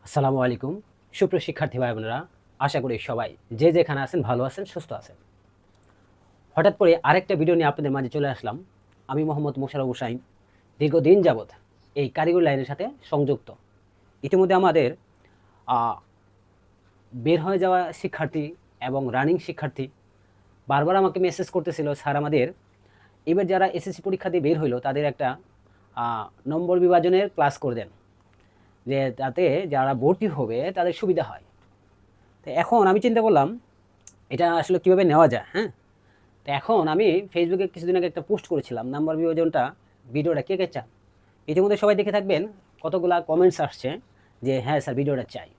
আসসালামু আলাইকুম সুপ্রিয় শিক্ষার্থী ভাই বোনেরা, আশা করি সবাই যে যেখানে আছেন ভালো আছেন, সুস্থ আছেন। হঠাৎ করে আরেকটা ভিডিও নিয়ে আপনাদের মাঝে চলে আসলাম। আমি মোহাম্মদ মোশাররফ হোসাইন, দীর্ঘদিন যাবৎ এই কারিগরি লাইনের সাথে সংযুক্ত। ইতিমধ্যে আমাদের বের হয়ে যাওয়া শিক্ষার্থী এবং রানিং শিক্ষার্থী বারবার আমাকে মেসেজ করতেছিল, স্যার আমাদের এবার যারা এসএসসি পরীক্ষা দিয়ে বের হইলো তাদের একটা নম্বর বিভাজনের ক্লাস করে দেন, যে যাতে যারা ভর্তি হবে তাদের সুবিধা হয়। তো এখন আমি চিন্তা করলাম এটা আসলে কীভাবে নেওয়া যায়। হ্যাঁ, তো এখন আমি ফেসবুকে কিছুদিন আগে একটা পোস্ট করেছিলাম, নাম্বার বিভাজনটা ভিডিওটা কে কে চান। ইতিমধ্যে সবাই দেখে থাকবেন কতগুলা কমেন্টস আসছে যে হ্যাঁ স্যার ভিডিওটা চাই।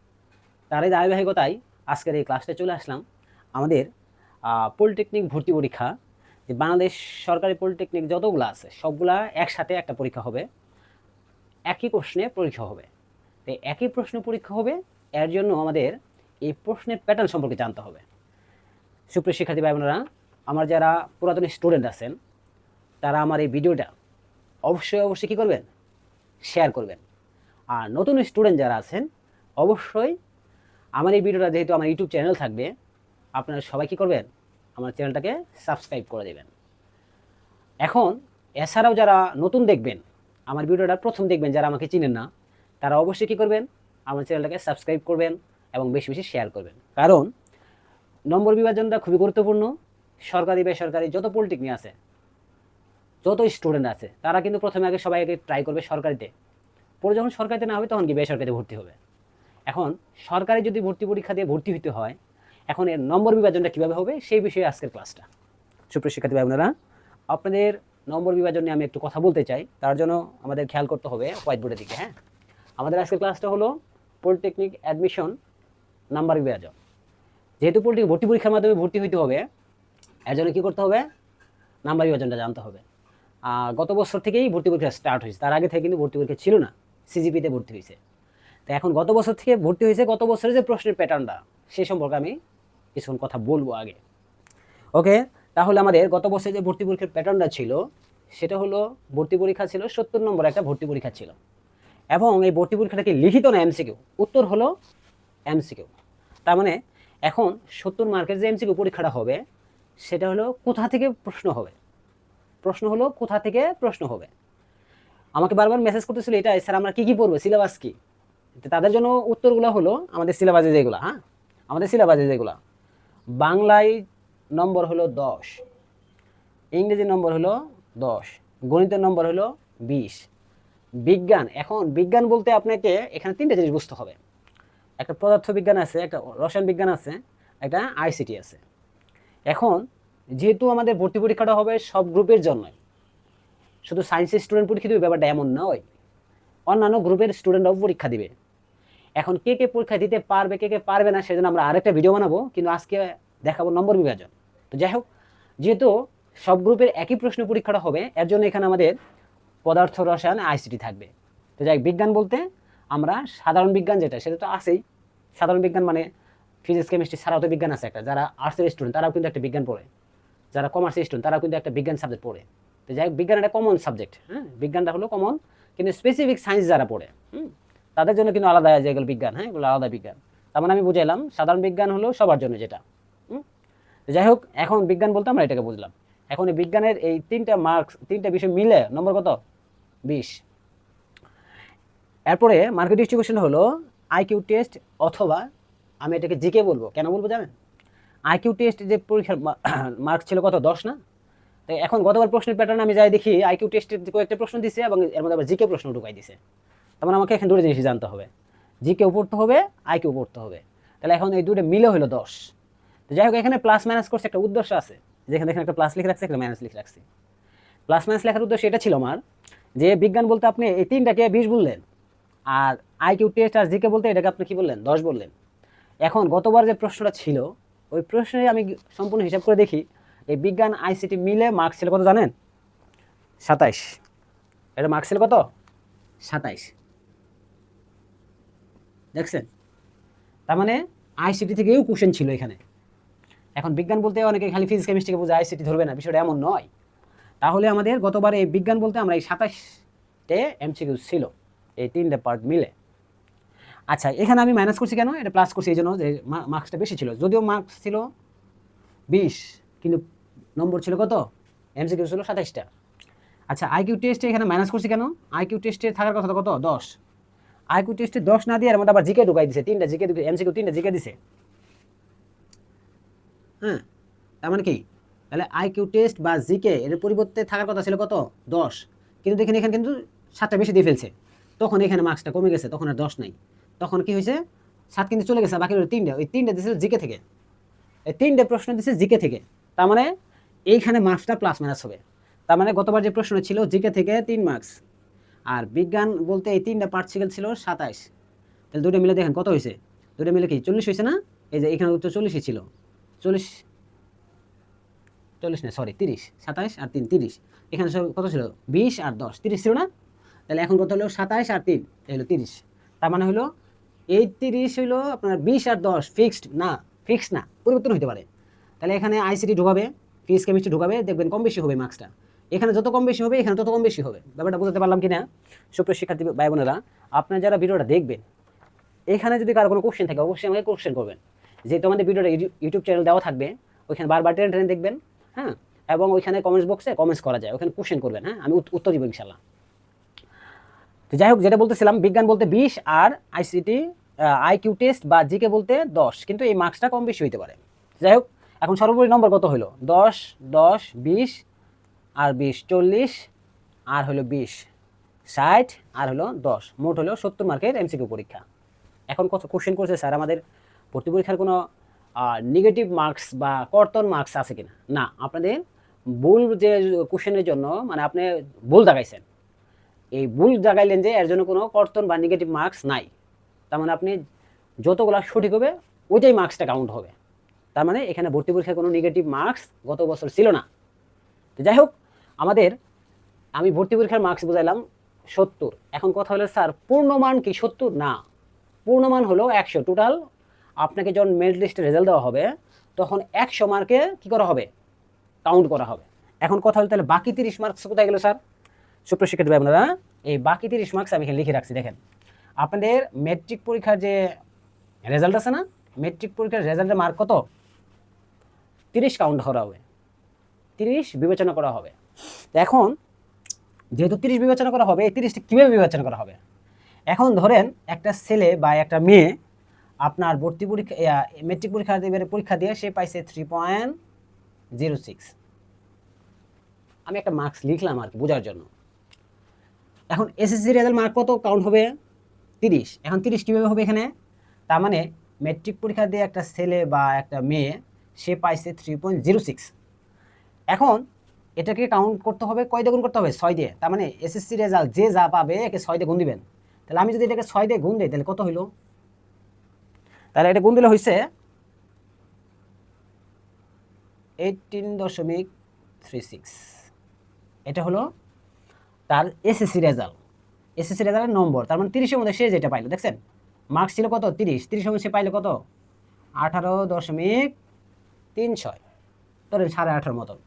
তার এই ধারাবাহিকতায় আজকের এই ক্লাসটা চলে আসলাম। আমাদের পলিটেকনিক ভর্তি পরীক্ষা, যে বাংলাদেশ সরকারি পলিটেকনিক যতগুলো আছে সবগুলা একসাথে একটা পরীক্ষা হবে, একই প্রশ্নে পরীক্ষা হবে। তো একই প্রশ্ন পরীক্ষা হবে, এর জন্য আমাদের এই প্রশ্নের প্যাটার্ন সম্পর্কে জানতে হবে। সুপ্রিয় শিক্ষার্থী ভাই বোনেরা, আমার যারা পুরাতন স্টুডেন্ট আছেন তারা আমার এই ভিডিওটা অবশ্যই কী করবেন, শেয়ার করবেন। আর নতুন স্টুডেন্ট যারা আছেন অবশ্যই আমার এই ভিডিওটা, যেহেতু আমার ইউটিউব চ্যানেল থাকবে, আপনারা সবাই কী করবেন, আমার চ্যানেলটাকে সাবস্ক্রাইব করে দেবেন। এখন এছাড়াও যারা নতুন দেখবেন, আমার ভিডিওটা প্রথম দেখবেন, যারা আমাকে চিনেন না, তারা অবশ্যই কী করবেন, আমার চ্যানেলটাকে সাবস্ক্রাইব করবেন এবং বেশি বেশি শেয়ার করবেন। কারণ নম্বর বিভাজনটা খুবই গুরুত্বপূর্ণ। সরকারি বেসরকারি যত পলিটেকনিক আছে, যত স্টুডেন্ট আছে, তারা কিন্তু প্রথমে আগে সবাই আগে ট্রাই করবে সরকারিতে। পরে যখন সরকারিতে না হবে তখন কি বেসরকারিতে ভর্তি হবে। এখন সরকারি যদি ভর্তি পরীক্ষা দিয়ে ভর্তি হতে হয়, এখন এর নম্বর বিভাজনটা কীভাবে হবে সেই বিষয়ে আজকের ক্লাসটা। সুপ্রিয় শিক্ষার্থী ভাই বোনেরা, আপনাদের নম্বর বিভাজন নিয়ে আমি একটু কথা বলতে চাই, তার জন্য আমাদের খেয়াল করতে হবে হোয়াইট বোর্ডের দিকে। হ্যাঁ, আমাদের আজকের ক্লাসটা হলো পলিটেকনিক অ্যাডমিশন নাম্বার বিভাজন। যেহেতু পলিটেকনিক ভর্তি পরীক্ষার মাধ্যমে ভর্তি হইতে হবে, এর জন্য কী করতে হবে, নাম্বার বিভাজনটা জানতে হবে। গত বছর থেকেই ভর্তি পরীক্ষা স্টার্ট হয়েছে, তার আগে থেকে কিন্তু ভর্তি পরীক্ষা ছিল না, সিজিপিতে ভর্তি হয়েছে। তো এখন গত বছর থেকে ভর্তি হয়েছে, গত বছরের যে প্রশ্নের প্যাটার্নটা সেই সম্পর্কে আমি কিছুক্ষণ কথা বলবো আগে। ওকে, তাহলে আমাদের গত বছরে যে ভর্তি পরীক্ষার প্যাটার্নটা ছিল সেটা হলো, ভর্তি পরীক্ষা ছিল 70 নম্বর একটা ভর্তি পরীক্ষা ছিল, এবং এই ভর্তি পরীক্ষাটা কি লিখিত না এমসিকিউ? উত্তর হলো এমসিকিউ। তার মানে এখন 70 মার্কের যে এমসিকিউ পরীক্ষাটা হবে সেটা হলো কোথা থেকে প্রশ্ন হবে। প্রশ্ন হলো কোথা থেকে প্রশ্ন হবে। আমাকে বারবার মেসেজ করতেছিল এটা, স্যার আমরা কী কী পড়বো, সিলেবাস কী? তাদের জন্য উত্তরগুলো হলো আমাদের সিলেবাসে যেগুলো, হ্যাঁ আমাদের সিলেবাসে যেগুলো, বাংলায় নম্বর হলো 10, ইংরেজি নম্বর হলো 10, গণিতের নম্বর হলো 20, বিজ্ঞান, এখন বিজ্ঞান বলতে আপনাকে এখানে তিনটা জিনিস বুঝতে হবে। একটা পদার্থ বিজ্ঞান আছে, একটা রসায়ন বিজ্ঞান আছে, একটা আইসিটি আছে। এখন যেহেতু আমাদের ভর্তি পরীক্ষাটা হবে সব গ্রুপের জন্য, শুধু সায়েন্সের স্টুডেন্ট পরীক্ষা দেবে ব্যাপারটা এমন নয়, অন্যান্য গ্রুপের স্টুডেন্টরাও পরীক্ষা দিবে। এখন কে কে পরীক্ষা দিতে পারবে, কে কে পারবে না, সেজন্য আমরা আরেকটা ভিডিও বানাবো, কিন্তু আজকে দেখাবো নম্বর বিভাজন। তো যাই হোক, যেহেতু সব গ্রুপের একই প্রশ্ন পরীক্ষাটা হবে, এর জন্য এখানে আমাদের পদার্থ রসায়ন আইসিটি থাকবে। তো যাই, বিজ্ঞান বলতে আমরা সাধারণ বিজ্ঞান যেটা, সেটা তো আছেই। সাধারণ বিজ্ঞান মানে ফিজিক্স কেমিস্ট্রি ছাড়াও তো বিজ্ঞান আছে একটা, যারা আর্টসের স্টুডেন্ট তারাও কিন্তু একটা বিজ্ঞান পড়ে, যারা কমার্সের স্টুডেন্ট তারাও কিন্তু একটা বিজ্ঞান সাবজেক্ট পড়ে। তো যাই হোক, বিজ্ঞান একটা কমন সাবজেক্ট। হ্যাঁ, বিজ্ঞানটা হলো কমন, কিন্তু স্পেসিফিক সায়েন্স যারা পড়ে তাদের জন্য কিন্তু আলাদা যেগুলো বিজ্ঞান, হ্যাঁ এগুলো আলাদা বিজ্ঞান। তার মানে আমি বুঝাইলাম সাধারণ বিজ্ঞান হলো সবার জন্য যেটা। যাই হোক, এখন বিজ্ঞান বলতে আমরা এটাকে বুঝলাম। এখন এই বিজ্ঞানের এই তিনটা মার্কস, তিনটা বিষয় মিলে নম্বর কত, 20। এরপরে মার্কেট ডিস্ট্রিবিউশন হলো আইকিউ টেস্ট, অথবা আমি এটাকে জিকে বলবো। কেন বলবো জানেন? আইকিউ টেস্ট যে পরীক্ষার মার্কস ছিল কত, 10 না? তো এখন গতবার প্রশ্নের প্যাটার্ন আমি যাই দেখি, আইকিউ টেস্টের কয়েকটা প্রশ্ন দিছে এবং এর মধ্যে আবার জিকে প্রশ্ন ঢুকাই দিছে। তার মানে আমাকে এখন দুটো জিনিস জানতে হবে, জিকেও পড়তে হবে, আইকিউ পড়তে হবে। তাহলে এখন এই দুটো মিলে হলো 10। তো যাই হোক, এখানে প্লাস মাইনাস করছে একটা উদ্দেশ্য আছে, যেখানে দেখেন একটা প্লাস লিখে রাখছে, একটা মাইনাস লিখে রাখছি। প্লাস মাইনাস লেখার উদ্দেশ্য এটা ছিল আমার, যে বিজ্ঞান বলতে আপনি এই তিনটাকে 20 বললেন, আর আইকিউ টেস্ট আর জিকে বলতে এটাকে আপনি কি বললেন, 10 বললেন। এখন গতবার যে প্রশ্নটা ছিল ওই প্রশ্নে আমি সম্পূর্ণ হিসাব করে দেখি, এই বিজ্ঞান আইসিটি মিলে মার্কস ছিল কত জানেন, 27। এটা মার্কস ছিল কত, 27। দেখছেন? তার মানে আইসিটি থেকেও কোশ্চেন ছিল এখানে। এখন বিজ্ঞান বলতে অনেকে খালি ফিজিক্স কেমিস্ট্রিকে বোঝে, আইসিটি ধরবে না, বিষয়টা এমন নয়। তাহলে আমাদের গতবার এই বিজ্ঞান বলতে আমরা এই 27টে এমসিকিউ ছিল, এই তিনটে পার্ট মিলে। আচ্ছা, এখানে আমি মাইনাস করছি কেন, এটা প্লাস করছি এই জন্য যে মার্কসটা বেশি ছিল, যদিও মার্কস ছিল 20 কিন্তু নম্বর ছিল কত, এমসিকিউ ছিল 27টা। আচ্ছা, আইকিউ টেস্টে এখানে মাইনাস করছি কেন, আইকিউ টেস্টে থাকার কথা কত 10, আইকিউ টেস্টে 10 না দিয়ে এর মধ্যে আবার জিকে ঢুকাই দিছে, 3টা জিকে, এমসিকিউ 3টা জিকে দিছে। হ্যাঁ, তার মানে কি, তাহলে আইকিউ টেস্ট বা জিকে এর পরিবর্তে থাকার কথা ছিল কত 10, কিন্তু দেখেন এখানে কিন্তু 7টা বেশি দিয়ে ফেলছে, তখন এখানে মার্কসটা কমে গেছে, তখন আর 10 নাই, তখন কি হয়েছে 7 কিন্তু চলে গেছে, বাকি রইল 3টা, ওই 3টা দিয়েছিল জিকে থেকে, এই 3টে প্রশ্ন দিয়েছে জিকে থেকে, তার মানে এইখানে মার্কসটা প্লাস মাইনাস হবে। তার মানে গতবার যে প্রশ্ন ছিল জিকে থেকে 3 মার্কস, আর বিজ্ঞান বলতে এই 3টা পার্টিকেল ছিল 27, তাহলে দুটো মিলে দেখেন কত হয়েছে, দুটো মিলে কি 40 হয়েছে না, এই যে এখানে উত্তর 40ই ছিল, 40 না সরি 30, 27 আর 3 30, এখানে সব কত ছিল 20 আর 10 30 ছিল না, তাহলে এখন কত হলো 27 আর 3 এই হলো 30, তার মানে হলো এই 30 হলো আপনার 20 আর 10 ফিক্সড না, ফিক্সড না, পরিবর্তন হতে পারে। তাহলে এখানে আইসিটি ঢুকাবে, ফিজিক্স কেমিস্ট্রি ঢুকাবে, দেখবেন কম বেশি হবে মার্কসটা, এখানে যত কম বেশি হবে এখানে তত কম বেশি হবে। ব্যাপারটা বুঝতে পারলাম কিনা সুপ্রিয় শিক্ষার্থী ভাই বোনেরা, আপনারা যারা ভিডিওটা দেখবেন, এখানে যদি কারো কোনো কোশ্চেন থাকে অবশ্যই আমাকে কোশ্চেন করবেন, যেহেতু আমাদের ভিডিওটা ইউটিউব চ্যানেল দেওয়া থাকবে, ওইখানে বারবার টেনে টেনে দেখবেন, হ্যাঁ, এবং ওইখানে কমেন্টস বক্সে কমেন্টস করা যায়, ওখানে কোশ্চেন করবেন, হ্যাঁ, আমি উত্তর দিব ইনশাল্লাহ। তো যাই হোক, যেটা বলতেছিলাম, বিজ্ঞান বলতে 20 আর আইসিটি আইকিউ টেস্ট বা জিকে বলতে 10, কিন্তু এই মার্কসটা কম বেশি হইতে পারে। যাই হোক, এখন সর্বোপরি নম্বর কত হলো 10 10 20 আর 20 40 আর হলো 20 60 আর হলো 10, মোট হলো 70 মার্কের এমসিকিউ পরীক্ষা। এখন কত কোশ্চেন করছে স্যার আমাদের ভর্তি পরীক্ষার কোনো নেগেটিভ মার্কস বা কর্তন মার্কস আছে কিনা, না, আপনাদের ভুল যে কোশ্চেনের জন্য মানে আপনি ভুল দাগাইছেন, এই ভুল জাগাইলেন যে এর জন্য কোনো কর্তন বা নেগেটিভ মার্কস নাই, তার মানে আপনি যতগুলো সঠিক হবে ওইটাই মার্কসটা কাউন্ট হবে, তার মানে এখানে ভর্তি পরীক্ষায় কোনো নেগেটিভ মার্কস গত বছর ছিল না। তো যাই হোক, আমাদের আমি ভর্তি পরীক্ষার মার্কস বুঝাইলাম 70, এখন কথা হলো স্যার পূর্ণমান কি 70, না, পূর্ণমান হলো 100, টোটাল আপনাকে যখন মেরিট লিস্টে রেজাল্ট দেওয়া হবে তখন 100 মার্কে কি করা হবে, কাউন্ট করা হবে। এখন কথা হলো তাহলে বাকি 30 মার্কস কোথায় গেল স্যার, সুপ্রিয় শিক্ষার্থী ভাই আপনারা, এই বাকি 30 মার্কস আমি এখানে লিখে রাখছি, দেখেন আপনাদের মেট্রিক পরীক্ষার যে রেজাল্ট আছে না, মেট্রিক পরীক্ষার রেজাল্টের মার্ক কত 30 কাউন্ট করা হবে, 30 বিবেচনা করা হবে। এখন যেহেতু 30 বিবেচনা করা হবে, এই 30টি কীভাবে বিবেচনা করা হবে, এখন ধরেন একটা ছেলে বা একটা মেয়ে আপনার ভর্তি পরীক্ষা মেট্রিক পরীক্ষা দিয়ে সে পাইছে 3.06, আমি একটা মার্কস লিখলাম আর কি বোঝার জন্য। এখন এসএসসি রেজাল্ট মার্ক কত কাউন্ট হবে 30, এখন 30 কীভাবে হবে এখানে, তার মানে মেট্রিক পরীক্ষা দিয়ে একটা ছেলে বা একটা মেয়ে সে পাইছে 3.06, এখন এটাকে কাউন্ট করতে হবে কয় দিয়ে গুণ করতে হবে 6 দিয়ে, তার মানে এসএসসি রেজাল্ট যে যা পাবে একে 6 দিয়ে গুণ দিবেন। তাহলে আমি যদি এটাকে 6 দিয়ে গুণ দিই তাহলে কত হইল, তাহলে এটা গুণ দিলে হয়েছে 18.36, এটা হলো তার এসএসসি রেজাল্ট, এসএসসি রেজাল্টের নম্বর, তার মানে 30-এর মধ্যে সে যেটা পাইলো, দেখছেন মার্কস ছিল কত 30 মধ্যে সে পাইলো কত 18.36, ধরেন 18.5 মতন,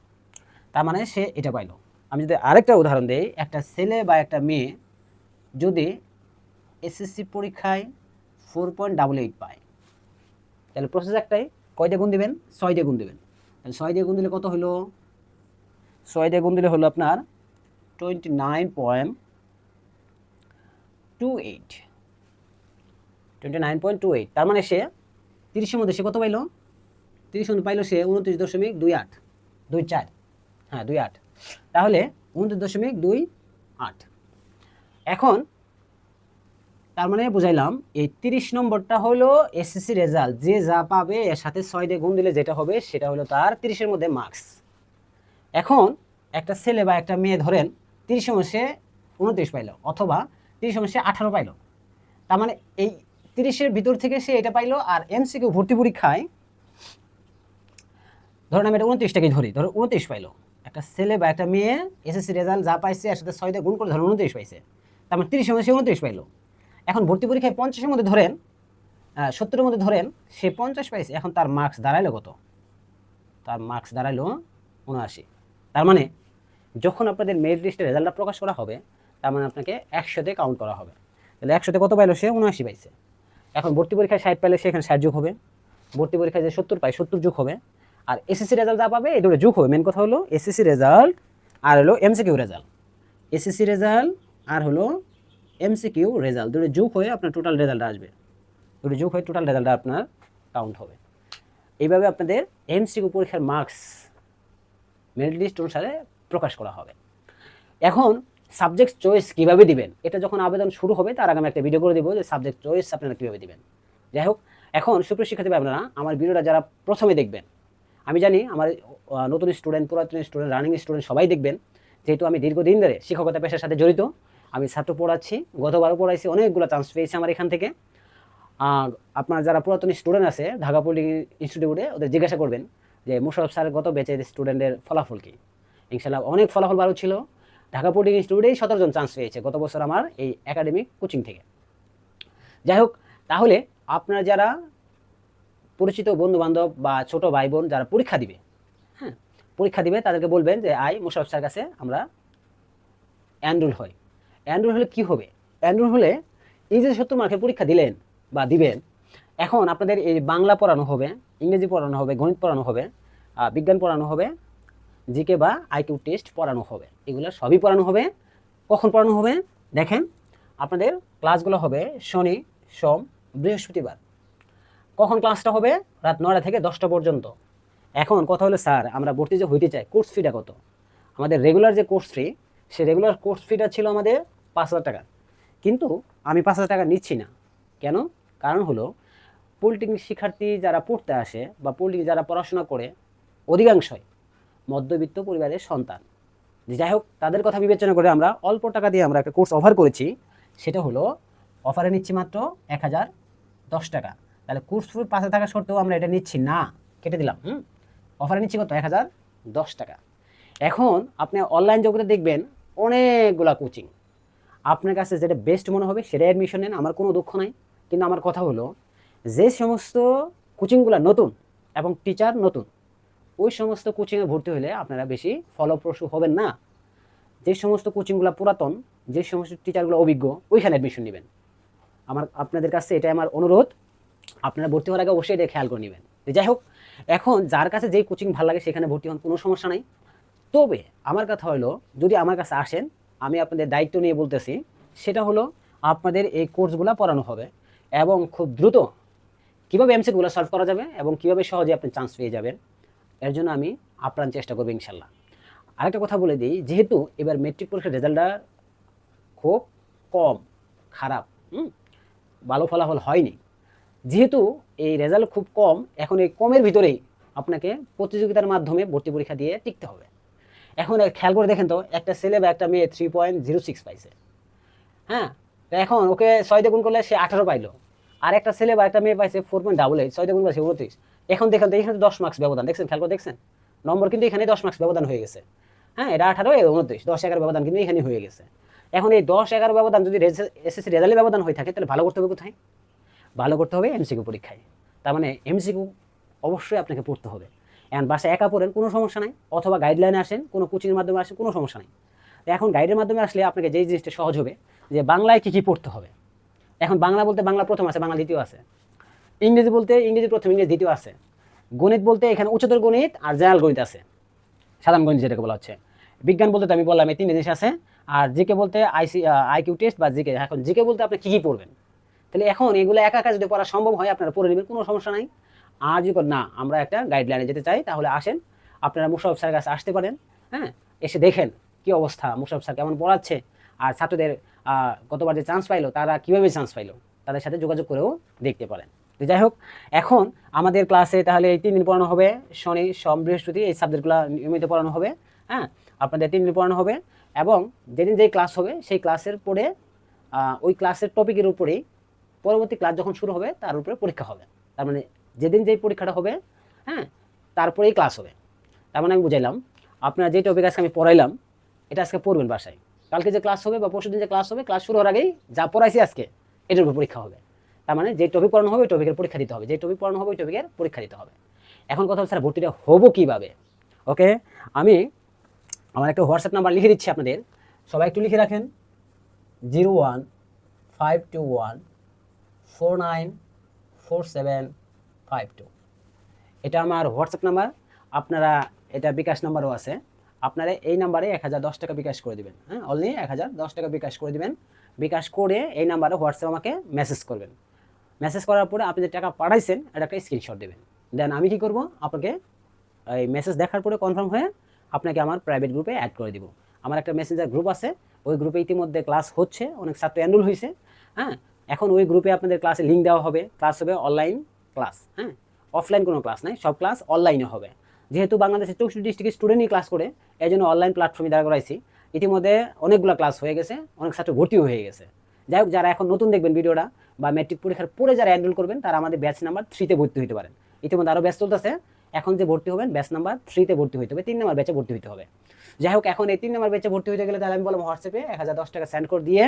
তার মানে সে এটা পাইলো। আমি যদি আরেকটা উদাহরণ দিই, একটা ছেলে বা একটা মেয়ে যদি এসএসসি পরীক্ষায় 4.88 পায়, তাহলে প্রসেস একটাই, কয় দিয়ে গুণ দিবেন 6 দিয়ে গুণ দিবেন, তাহলে 6 দিয়ে গুণ দিলে কত হলো, 6 দিয়ে গুণ দিলে হলো আপনার 29.28, তার মানে সে 30-এর মধ্যে সে কত পাইলো, 30-এর মধ্যে পাইলো সে 29.28, হ্যাঁ 28, তাহলে 29.28। এখন তার মানে বুঝাইলাম এই 30 নম্বরটা হলো এসএসসি রেজাল্ট, যে যা পাবে এর সাথে 6 দিয়ে গুণ দিলে যেটা হবে সেটা হলো তার 30-এর মধ্যে মার্কস। এখন একটা ছেলে বা একটা মেয়ে ধরেন 30-এর মধ্যে সে 29 পাইলো অথবা 30-এর মধ্যে সে 18 পাইলো, তার মানে এই 30-এর ভিতর থেকে সে এটা পাইলো, আর এমসিকিউ ভর্তি পরীক্ষায় ধরুন আমি এটা 29টাকে ধরি, ধরো 29 পাইলো, একটা ছেলে বা একটা মেয়ে এসএসসি রেজাল্ট যা পাইছে এর সাথে 6 দিয়ে গুণ করে ধরুন 29 পাইছে, তার মানে 30-এর মধ্যে সে 29 পাইলো। এখন ভর্তি পরীক্ষায় 50-এর মধ্যে ধরেন 70-এর মধ্যে ধরেন সে 50 পাইছে, এখন তার মার্কস দাঁড়াইলো কত, তার মার্কস দাঁড়াইলো 79। তার মানে যখন আপনাদের মেরিট লিস্টের রেজাল্টটা প্রকাশ করা হবে তার মানে আপনাকে 100-তে কাউন্ট করা হবে, তাহলে 100-তে কত পাইলো সে 79 পাইছে। এখন ভর্তি পরীক্ষায় 60 পেলে সেখানে 60 যোগ হবে, ভর্তি পরীক্ষায় যে 70 পায় 70 যোগ হবে, আর এসএসসি রেজাল্ট যা পাবে এই দুটো যোগ হবে। মেন কথা হলো এসএসসি রেজাল্ট আর হলো এমসিকিউ রেজাল্ট, এসএসসি রেজাল্ট আর হলো এমসিকিউ রেজাল্ট দুটো যোগ হয়ে আপনার টোটাল রেজাল্ট আসবে, দুটো যোগ হয়ে টোটাল রেজাল্ট আপনার কাউন্ট হবে। এইভাবে আপনাদের এমসিকিউ পরীক্ষার মার্কস মেরিট লিস্ট অনুসারে প্রকাশ করা হবে। এখন সাবজেক্ট চয়েস কীভাবে দিবেন, এটা যখন আবেদন শুরু হবে তার আগে আমি একটা ভিডিও করে দেবো যে সাবজেক্ট চয়েস আপনারা কীভাবে দিবেন। যাই হোক, এখন সুপ্রিয় শিক্ষার্থী আপনারা আমার ভিডিওটা যারা প্রথমে দেখবেন, আমি জানি আমার নতুন স্টুডেন্ট, পুরাতন স্টুডেন্ট, রানিং স্টুডেন্ট সবাই দেখবেন, যেহেতু আমি দীর্ঘদিন ধরে শিক্ষকতা পেশার সাথে জড়িত, আমি ছাত্র পড়াচ্ছি, গতবারও পড়াইছি, অনেকগুলো চান্স পেয়েছি আমার এখান থেকে। আপনার যারা পুরাতন স্টুডেন্ট আছে ঢাকা পলি ইনস্টিটিউটে, ওদের জিজ্ঞাসা করবেন যে মোশাররফ স্যার গত ব্যাচের স্টুডেন্টের ফলাফল কী। ইনশাল্লাহ অনেক ফলাফল ভালো ছিল, ঢাকা পলি ইনস্টিটিউটেই 17 জন চান্স পেয়েছে গত বছর আমার এই একাডেমিক কোচিং থেকে। যাই হোক, তাহলে আপনারা যারা পরিচিত বন্ধুবান্ধব বা ছোট ভাই বোন যারা পরীক্ষা দিবে, হ্যাঁ পরীক্ষা দিবে, তাদেরকে বলবেন যে মোশাররফ স্যার কাছে আমরা এনরোল হই। এনরোল হলে কী হবে, এনরোল হলে এই যে 70 মার্কের পরীক্ষা দিলেন বা দিবেন, এখন আপনাদের এই বাংলা পড়ানো হবে, ইংরেজি পড়ানো হবে, গণিত পড়ানো হবে, বিজ্ঞান পড়ানো হবে, জিকে বা আইকিউ টেস্ট পড়ানো হবে, এগুলো সবই পড়ানো হবে। কখন পড়ানো হবে দেখেন, আপনাদের ক্লাসগুলো হবে শনি, সোম, বৃহস্পতিবার। কখন ক্লাসটা হবে? রাত 9টা থেকে 10টা পর্যন্ত। এখন কথা হলো স্যার আমরা ভর্তি যে হইতে চাই, কোর্স ফিটা কত? আমাদের রেগুলার যে কোর্স ফি, সে রেগুলার কোর্স ফিটা ছিল আমাদের 5,000 টাকা, কিন্তু আমি 5,000 টাকা নিচ্ছি না। কেন? কারণ হলো পলিটেকনিক শিক্ষার্থী যারা পড়তে আসে বা পলিটেকনিক যারা পড়াশোনা করে অধিকাংশই মধ্যবিত্ত পরিবারের সন্তান। যাই হোক, তাদের কথা বিবেচনা করে আমরা অল্প টাকা দিয়ে আমরা একটা কোর্স অফার করেছি, সেটা হলো অফারে নিচ্ছি মাত্র 1,010 টাকা। তাহলে কোর্স ফি 5,000 টাকা সত্ত্বেও আমরা এটা নিচ্ছি না, কেটে দিলাম। অফারে নিচ্ছি কত? 1,010 টাকা। এখন আপনি অনলাইন জগতে দেখবেন অনেকগুলা কোচিং, আপনার কাছে যেটা বেস্ট মনে হবে সেটা অ্যাডমিশন নেন, আমার কোনো দুঃখ নাই। কিন্তু আমার কথা হলো যে সমস্ত কোচিংগুলো নতুন এবং টিচার নতুন, ওই সমস্ত কোচিংয়ে ভর্তি হলে আপনারা বেশি ফলপ্রসূ হবেন না। যে সমস্ত কোচিংগুলো পুরাতন, যে সমস্ত টিচারগুলো অভিজ্ঞ, ওইখানে অ্যাডমিশন নেবেন। আপনাদের কাছে এটাই আমার অনুরোধ, আপনারা ভর্তি হওয়ার আগে অবশ্যই এটা খেয়াল করে নেবেন। যাই হোক, এখন যার কাছে যেই কোচিং ভালো লাগে সেখানে ভর্তি হন, কোনো সমস্যা নাই। তবে আমার কথা হলো যদি আমার কাছে আসেন, আমি আপনাদের দায়িত্ব নিয়ে বলতেছি, সেটা হলো আপনাদের এই কোর্সগুলো পড়ানো হবে এবং খুব দ্রুত কীভাবে এমসিকিউগুলো সলভ করা যাবে এবং কীভাবে সহজে আপনি চান্স পেয়ে যাবেন, এর জন্য আমি আপ্রাণ চেষ্টা করবো ইনশাল্লাহ। আরেকটা কথা বলে দিই, যেহেতু এবার মেট্রিক পরীক্ষার রেজাল্টটা খুব কম, খারাপ, ভালো ফলাফল হয়নি, যেহেতু এই রেজাল্ট খুব কম, এখন এই কমের ভিতরেই আপনাকে প্রতিযোগিতার মাধ্যমে ভর্তি পরীক্ষা দিয়ে টিকতে হবে। এখন খেয়াল করে দেখেন তো, একটা ছেলে বা একটা মেয়ে 3.06 পাইছে, হ্যাঁ, এখন ওকে 6 দিয়ে গুণ করলে সে 18 পাইলো, আর একটা ছেলে বা একটা মেয়ে পাইছে 4.88, 6 দিয়ে গুণ করলে 29। এখন দেখেন তো এখানে 10 মার্কস ব্যবধান, দেখছেন? খেয়াল করে দেখছেন নম্বর কিন্তু এখানে 10 মার্কস ব্যবধান হয়ে গেছে। হ্যাঁ, এটা 18, 29, 10-11 ব্যবধান কিন্তু এখানে হয়ে গেছে। এখন এই 10-11 ব্যবধান যদি এসএসসি রেজাল্টের ব্যবধান হয়ে থাকে, তাহলে ভালো করতে হবে কোথায়? ভালো করতে হবে এমসিকিউ পরীক্ষায়। তার মানে এমসিকিউ অবশ্যই আপনাকে পড়তে হবে। এখন বাসায় একা পড়েন, কোনো সমস্যা নাই, অথবা গাইডলাইনে আসেন, কোনো কোচিংয়ের মাধ্যমে আসেন, কোনো সমস্যা নেই। এখন গাইডের মাধ্যমে আসলে আপনাকে যেই জিনিসটা সহজ হবে যে বাংলায় কী কী পড়তে হবে। এখন বাংলা বলতে বাংলা প্রথম আছে, বাংলা দ্বিতীয় আছে, ইংরেজি বলতে ইংরেজি প্রথম, ইংরেজি দ্বিতীয় আছে, গণিত বলতে এখানে উচ্চতর গণিত আর জেনারেল গণিত আছে, সাধারণ গণিত যেটাকে বলা হচ্ছে। বিজ্ঞান বলতে তো আমি বললাম এই 3 জিনিস আছে, আর জিকে বলতে আইকিউ টেস্ট বা জিকে। এখন জিকে বলতে আপনি কী কী পড়বেন, তাহলে এখন এগুলো একা একা যদি পড়া সম্ভব হয় আপনারা পড়ে নেবেন, কোনো সমস্যা নাই। আর যদি না আমরা একটা গাইডলাইনে যেতে চাই, তাহলে আসেন, আপনারা মোশাররফ স্যারের কাছে আসতে পারেন। হ্যাঁ, এসে দেখেন কি অবস্থা, মোশাররফ স্যার কেমন পড়াচ্ছে, আর ছাত্রদের গতবার যে চান্স পাইলো তারা কীভাবে চান্স পাইলো, তাদের সাথে যোগাযোগ করেও দেখতে পারেন। তো যাই হোক, এখন আমাদের ক্লাসে তাহলে এই 3 দিন পড়ানো হবে, শনি, সোম, বৃহস্পতি, এই সাবজেক্টগুলো নিয়মিত পড়ানো হবে। হ্যাঁ, আপনাদের 3 দিন পড়ানো হবে এবং যেদিন যেই ক্লাস হবে সেই ক্লাসের পরে ওই ক্লাসের টপিকের উপরেই পরবর্তী ক্লাস যখন শুরু হবে তার উপরে পরীক্ষা হবে। তার মানে যেদিন যেই পরীক্ষাটা হবে, হ্যাঁ, তারপরেই ক্লাস হবে। তার মানে আমি বুঝাইলাম, আপনারা যে টপিক আজকে আমি পড়াইলাম এটা আজকে পড়বেন বাসায়, কালকে যে ক্লাস হবে বা পরশুদিন যে ক্লাস হবে, ক্লাস শুরু হওয়ার আগেই যা পড়াইছি আজকে এটার উপর পরীক্ষা হবে। তার মানে যে টপিক পড়ানো হবে ওই টপিকের পরীক্ষা দিতে হবে, যে টপিক পড়ানো হবে ওই টপিকের পরীক্ষা দিতে হবে। এখন কথা হচ্ছে ভর্তিটা হবো কীভাবে? ওকে, আমি আমার একটা হোয়াটসঅ্যাপ নাম্বার লিখে দিচ্ছি আপনাদের, সবাই একটু লিখে রাখেন, 01521 494752। এটা আমার হোয়াটসঅ্যাপ নাম্বার, আপনারা এটা বিকাশ নাম্বারও আছে, আপনারা এই নাম্বারে 1010 টাকা বিকাশ করে দিবেন। হ্যাঁ, অনলি 1010 টাকা বিকাশ করে দিবেন। বিকাশ করে এই নাম্বারে হোয়াটসঅ্যাপ আমাকে মেসেজ করবেন। মেসেজ করার পরে আপনি যে টাকা পাঠাইছেন এটা একটা স্ক্রিনশট দেবেন। দেন আমি কি করব, আপনাকে এই মেসেজ দেখার পরে কনফার্ম হয়ে আপনাকে আমার প্রাইভেট গ্রুপে অ্যাড করে দিব। আমার একটা মেসেঞ্জার গ্রুপ আছে, ওই গ্রুপে ইতিমধ্যে ক্লাস হচ্ছে, অনেক ছাত্র এনরোল হয়েছে। হ্যাঁ, এখন ওই গ্রুপে আপনাদের ক্লাসে লিঙ্ক দেওয়া হবে, ক্লাস হবে অনলাইন ক্লাস। হ্যাঁ, অফলাইন কোনো ক্লাস নাই, সব ক্লাস অনলাইনে হবে। যেহেতু বাংলাদেশের 64 ডিস্ট্রিক্টের স্টুডেন্টই ক্লাস করে, এই জন্য অনলাইন প্ল্যাটফর্মে দাঁড়া করাইছি। ইতিমধ্যে অনেকগুলো ক্লাস হয়ে গেছে, অনেক ছাত্র ভর্তিও হয়ে গেছে। যাই হোক, যারা এখন নতুন দেখবেন ভিডিওটা বা ম্যাট্রিক পরীক্ষার পরে যারা এনরোল করবেন তারা আমাদের ব্যাচ নাম্বার 3-তে ভর্তি হতে পারেন। ইতিমধ্যে আরও ব্যাচ চলতেছে, এখন যে ভর্তি হবেন ব্যাচ নাম্বার 3-তে ভর্তি হতে হবে, 3 নাম্বার ব্যাচে ভর্তি হতে হবে। যাই হোক, এখন এই 3 নাম্বার ব্যাচে ভর্তি হতে গেলে তাহলে আমি বললাম হোয়াটসঅ্যাপে 1010 টাকা সেন্ড করে দিয়ে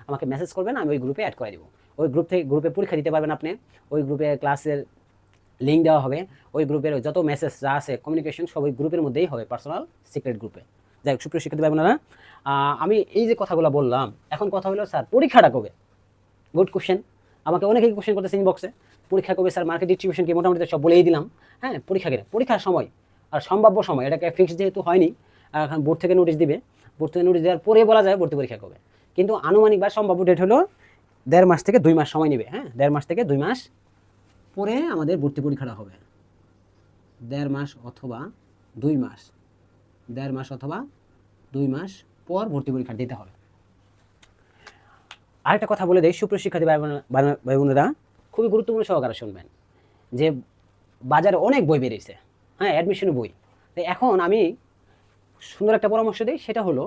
আমাকে মেসেজ করবেন, আমি ওই গ্রুপে অ্যাড করে দিব। ওই গ্রুপে পরীক্ষা দিতে পারবেন আপনি। ওই গ্রুপে ক্লাসের লিঙ্ক দেওয়া হবে, ওই গ্রুপের যত মেসেজ যা আছে কমিউনিকেশন সব ওই গ্রুপের মধ্যেই হবে, পার্সোনাল সিক্রেট গ্রুপে। যাই হোক, সুপ্রিয় শিক্ষার্থী ভাই বোনেরা, আমি এই যে কথাগুলো বললাম, এখন কথা হলো স্যার পরীক্ষাটা কবে? Good question. আমাকে অনেকেই কোশ্চেন করতেছে ইনবক্সে, পরীক্ষা কবে স্যার? মার্কেট ডিস্ট্রিবিউশন কি মোটামুটি সব বলেই দিলাম। হ্যাঁ, পরীক্ষার সময় আর সম্ভাব্য সময় এটাকে ফিক্স যেহেতু হয়নি, এখন বোর্ড থেকে নোটিশ দিবে, বোর্ড থেকে নোটিশ দেওয়ার পরে বলা যায় ভর্তি পরীক্ষা কবে। কিন্তু আনুমানিক বা সম্ভাব্য ডেট হলো 1.5 মাস থেকে 2 মাস সময় নেবে। হ্যাঁ, 1.5 মাস থেকে 2 মাস পরে আমাদের ভর্তি পরীক্ষাটা হবে। 1.5 মাস অথবা 2 মাস, 1.5 মাস অথবা 2 মাস পর ভর্তি পরীক্ষা দিতে হবে। আরেকটা কথা বলে দেয়, সুপ্রিয় শিক্ষার্থী ভাই বোনেরা, খুবই গুরুত্বপূর্ণ সহকারে শুনবেন, যে বাজারে অনেক বই বেরিয়েছে। হ্যাঁ, অ্যাডমিশনের বই। তো এখন আমি সুন্দর একটা পরামর্শ দিই, সেটা হলো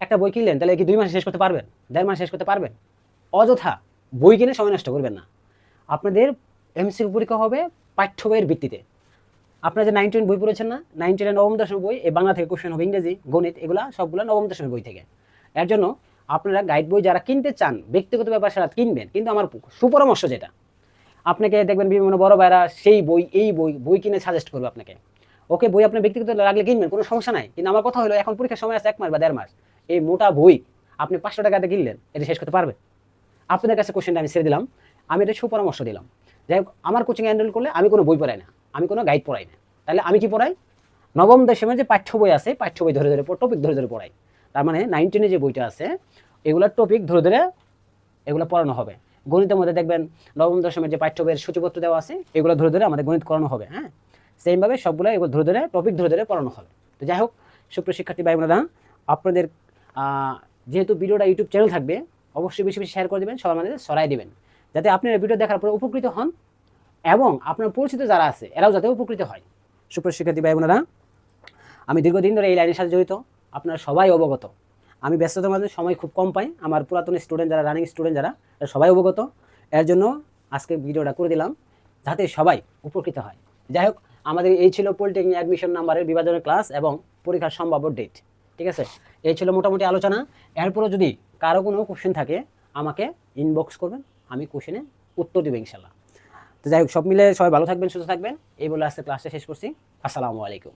একটা বই কিনলেন, তাহলে কি 2 মাসে শেষ করতে পারবেন? 1.5 মাস শেষ করতে পারবেন? অযথা বই কিনে সময় নষ্ট করবেন না। আপনাদের এমসিকিউ পরীক্ষা হবে পাঠ্য বইয়ের ভিত্তিতে। আপনারা যে 9-10 বই পড়েছেন না, 9-10 নবম দশম বই, এই বাংলা থেকে কোশ্চেন হবে, ইংরেজি, গণিত, এগুলা সবগুলো নবম দশমের বই থেকে। এর জন্য আপনারা গাইড বই যারা কিনতে চান, ব্যক্তিগত ব্যাপার সেটা কিনবেন, কিন্তু আমার সুপরামর্শ যেটা, আপনাকে দেখবেন বিভিন্ন বড় ভাইরা সেই বই এই বই কিনে সাজেস্ট করবে আপনাকে। ওকে, বই আপনার ব্যক্তিগত লাগলে কিনবেন, কোনো সমস্যা নাই, কিন্তু আমার কথা হলো এখন পরীক্ষার সময় আছে 1 মাস বা 1.5 মাস, এই মোটা বই আপনি 500 টাকাতে কিনলেন, এটা শেষ করতে পারবে? আপনাদের কাছে কোশ্চেনটা আমি ছেড়ে দিলাম, আমি এটা সুপরামর্শ দিলাম। যাই হোক, আমার কোচিংয়ে এনরোল করলে আমি কোনো বই পড়াই না, আমি কোনো গাইড পড়াই না। তাহলে আমি কি পড়াই? নবম দশমের যে পাঠ্য বই আছে, পাঠ্য বই ধরে ধরে টপিক ধরে ধরে পড়াই। তার মানে 9-10 যে বইটা আছে এগুলোর টপিক ধরে ধরে এগুলো পড়ানো হবে। গণিতের মধ্যে দেখবেন নবম দশমের যে পাঠ্য বইয়ের সূচিপত্র দেওয়া আছে, এগুলো ধরে ধরে আমাদের গণিত করানো হবে। হ্যাঁ, সেমভাবে সবগুলো এগুলো ধরে ধরে টপিক ধরে ধরে পড়ানো হবে। তো যাই হোক, সুপ্রিয় শিক্ষার্থী ভাই বোনেরা, আপনাদের যেহেতু ভিডিওটা ইউটিউব চ্যানেল থাকবে, অবশ্যই বেশি বেশি শেয়ার করে দেবেন, সবার মাঝে ছড়াই দেবেন, যাতে আপনারা ভিডিও দেখার পরে উপকৃত হন এবং আপনার পরিচিত যারা আছে এরাও যাতে উপকৃত হয়। সুপ্রিয় শিক্ষার্থী ভাই বোনেরা, আমি দীর্ঘদিন ধরে এই লাইনের সাথে জড়িত, আপনারা সবাই অবগত। আমি ব্যস্ততার মাঝে সময় খুব কম পাই, আমার পুরাতন স্টুডেন্ট যারা, রানিং স্টুডেন্ট যারা, সবাই অবগত। এর জন্য আজকে ভিডিওটা করে দিলাম, যাতে সবাই উপকৃত হয়। যাই হোক, আমাদের এই ছিল পলিটেকনিক অ্যাডমিশন নাম্বারের বিভাজনের ক্লাস এবং পরীক্ষার সম্ভাব্য ডেট। ঠিক আছে, এই ছিল মোটামুটি আলোচনা। এরপরও যদি কারো কোনো কোশ্চেন থাকে আমাকে ইনবক্স করবেন, আমি কোশ্চেনে উত্তর দেবো ইনশাল্লাহ। তো যাই হোক, সব মিলে সবাই ভালো থাকবেন, সুস্থ থাকবেন, এই বলে আজকে ক্লাসটা শেষ করছি। আসসালামু আলাইকুম।